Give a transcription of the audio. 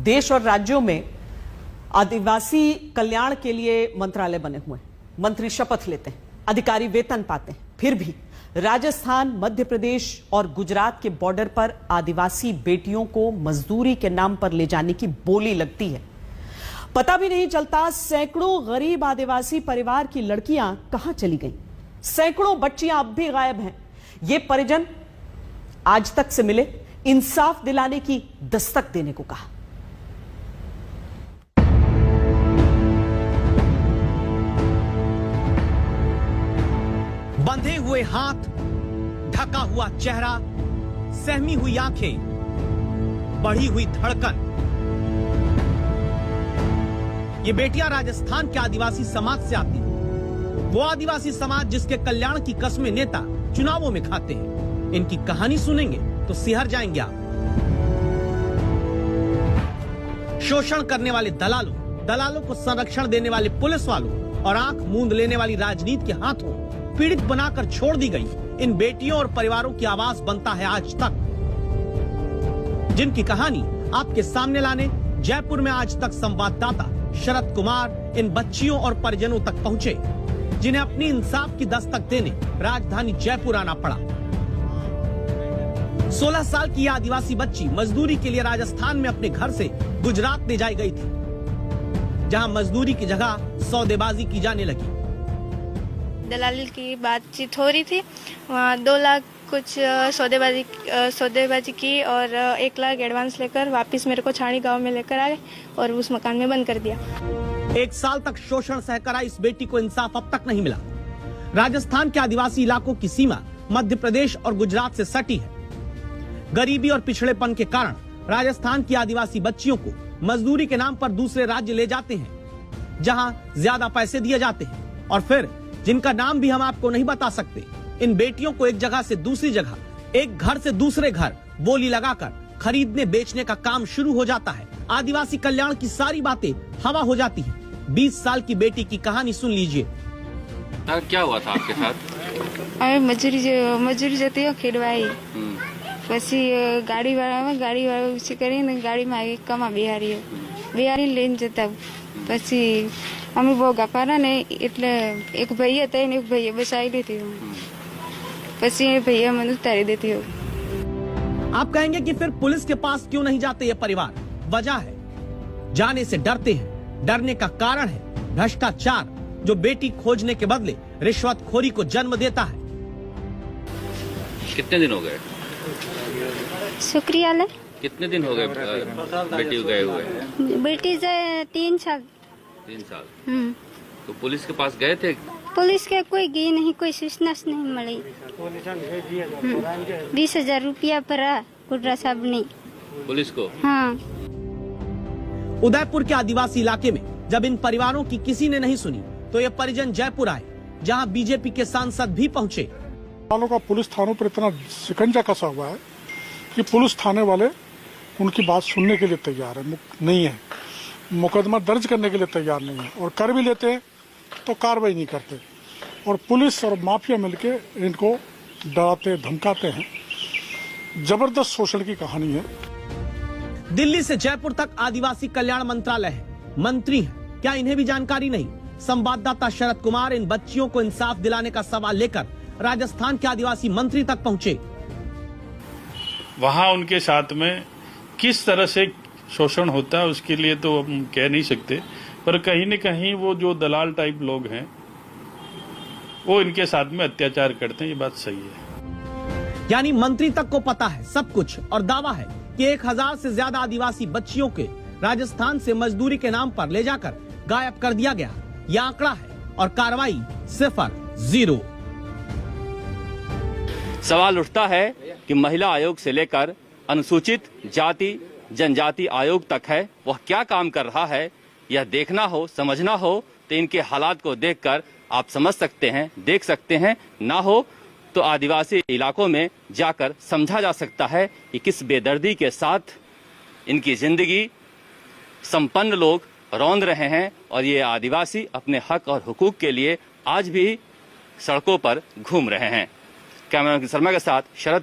देश और राज्यों में आदिवासी कल्याण के लिए मंत्रालय बने हुए हैं, मंत्री शपथ लेते हैं, अधिकारी वेतन पाते हैं, फिर भी राजस्थान, मध्य प्रदेश और गुजरात के बॉर्डर पर आदिवासी बेटियों को मजदूरी के नाम पर ले जाने की बोली लगती है। पता भी नहीं चलता सैकड़ों गरीब आदिवासी परिवार की लड़कियां कहां चली गईं। सैकड़ों बच्चियां अब भी गायब हैं। ये परिजन आज तक से मिले, इंसाफ दिलाने की दस्तक देने को कहा। बंधे हुए हाथ, ढका हुआ चेहरा, सहमी हुई आंखें, बढ़ी हुई धड़कन। ये बेटियां राजस्थान के आदिवासी समाज से आती हैं। वो आदिवासी समाज जिसके कल्याण की कस्में नेता चुनावों में खाते हैं। इनकी कहानी सुनेंगे तो सिहर जाएंगे आप। शोषण करने वाले दलालों को संरक्षण देने वाले पुलिस वालों और आंख मूंद लेने वाली राजनीति के हाथों पीड़ित बनाकर छोड़ दी गई इन बेटियों और परिवारों की आवाज बनता है आज तक। जिनकी कहानी आपके सामने लाने जयपुर में आज तक संवाददाता शरद कुमार इन बच्चियों और परिजनों तक पहुंचे, जिन्हें अपनी इंसाफ की दस्तक देने राजधानी जयपुर आना पड़ा। 16 साल की यह आदिवासी बच्ची मजदूरी के लिए राजस्थान में अपने घर से गुजरात ले जाई गई थी, जहां मजदूरी की जगह सौदेबाजी की जाने लगी। दलाल की बातचीत हो रही थी, वहाँ 2 लाख कुछ सौदेबाजी की और 1 लाख एडवांस लेकर वापस मेरे को छाणी गांव में लेकर आए और उस मकान में बंद कर दिया। 1 साल तक शोषण सहकर आई इस बेटी को इंसाफ अब तक नहीं मिला। राजस्थान के आदिवासी इलाकों की सीमा मध्य प्रदेश और गुजरात से सटी है। गरीबी और पिछड़ेपन के कारण राजस्थान की आदिवासी बच्चियों को मजदूरी के नाम पर दूसरे राज्य ले जाते हैं, जहां ज्यादा पैसे दिए जाते हैं और फिर जिनका नाम भी हम आपको नहीं बता सकते, इन बेटियों को एक जगह से दूसरी जगह, एक घर से दूसरे घर बोली लगाकर खरीदने बेचने का काम शुरू हो जाता है। आदिवासी कल्याण की सारी बातें हवा हो जाती हैं। 20 साल की बेटी की कहानी सुन लीजिए। क्या हुआ था आपके साथ? मजूरी जती हो खेडवाई, પછી ગાડી કરીને ગાડીમાં કમા બિહારી લઈને જતા, પછી અમે બહુ ગપારા ને એટલે એક ભાઈ હતા ને એક ભાઈએ બસાવી દેતી હूँ, પછી भैया મને उतारी देती हो। आप कहेंगे कि फिर पुलिस के पास क्यों नहीं जाते ये परिवार? वजह है, जाने से डरते हैं। डरने का कारण है भ्रष्टाचार, जो बेटी खोजने के बदले रिश्वतखोरी को जन्म देता है। कितने दिन हो गए? शुक्रिया ले। कितने दिन हो गए बेटी गए हुए? बेटी से 3 साल। 3 साल। तो पुलिस के पास गए थे? पुलिस के कोई गई नहीं, कोई सूचना नहीं मिली। 20,000 रुपया भरा कुर्रा साहब ने पुलिस को। हाँ। उदयपुर के आदिवासी इलाके में जब इन परिवारों की किसी ने नहीं सुनी, तो ये परिजन जयपुर आए, जहां बीजेपी के सांसद भी पहुंचे। वालों का पुलिस थानों पर इतना शिकंजा कसा हुआ है कि पुलिस थाने वाले उनकी बात सुनने के लिए तैयार नहीं है, मुकदमा दर्ज करने के लिए तैयार नहीं है, और कर भी लेते हैं तो कार्रवाई नहीं करते, और पुलिस और माफिया मिलके इनको डराते धमकाते हैं। जबरदस्त शोषण की कहानी है। दिल्ली से जयपुर तक आदिवासी कल्याण मंत्रालय है, मंत्री हैं, क्या इन्हें भी जानकारी नहीं? संवाददाता शरद कुमार इन बच्चियों को इंसाफ दिलाने का सवाल लेकर राजस्थान के आदिवासी मंत्री तक पहुंचे। वहां उनके साथ में किस तरह से शोषण होता है उसके लिए तो हम कह नहीं सकते, पर कहीं न कहीं वो जो दलाल टाइप लोग हैं वो इनके साथ में अत्याचार करते हैं, ये बात सही है। यानी मंत्री तक को पता है सब कुछ, और दावा है कि 1000 से ज्यादा आदिवासी बच्चियों के राजस्थान से मजदूरी के नाम पर ले जाकर गायब कर दिया गया। यह आंकड़ा है और कार्रवाई 0। सवाल उठता है कि महिला आयोग से लेकर अनुसूचित जाति जनजाति आयोग तक है, वह क्या काम कर रहा है? यह देखना हो, समझना हो तो इनके हालात को देखकर आप समझ सकते हैं, देख सकते हैं। ना हो तो आदिवासी इलाकों में जाकर समझा जा सकता है कि किस बेदर्दी के साथ इनकी जिंदगी संपन्न लोग रौंद रहे हैं, और ये आदिवासी अपने हक और हुकूक के लिए आज भी सड़कों पर घूम रहे हैं। कैमरा शर्मा के साथ शरद।